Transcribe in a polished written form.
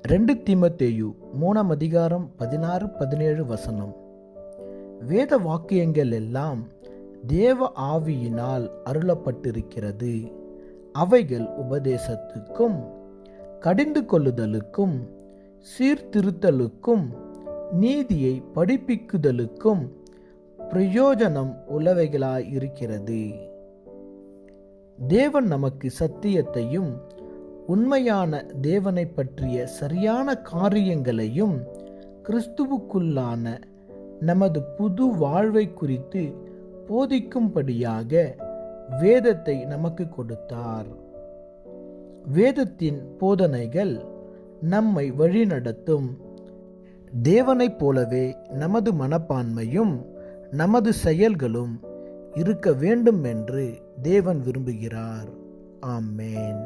2 தீமோத்தேயு 3 அதிகாரம் 16-17 வேத வாக்கியங்கள் எல்லாம் தேவ ஆவியினால் அருளப்பட்டிருக்கிறது. அவைகள் உபதேசத்துக்கும், கடிந்து கொள்ளுதலுக்கும், சீர்திருத்தலுக்கும், நீதியை படிப்பிக்குதலுக்கும் பிரயோஜனம் உள்ளவைகளாயிருக்கிறது. தேவன் நமக்கு சத்தியத்தையும் உண்மையான தேவனை பற்றிய சரியான காரியங்களையும் கிறிஸ்துவுக்குள்ளான நமது புது வாழ்வை குறித்து போதிக்கும்படியாக வேதத்தை நமக்கு கொடுத்தார். வேதத்தின் போதனைகள் நம்மை வழிநடத்தும். தேவனைப் போலவே நமது மனப்பான்மையும் நமது செயல்களும் இருக்க வேண்டும் என்று தேவன் விரும்புகிறார். ஆமென்.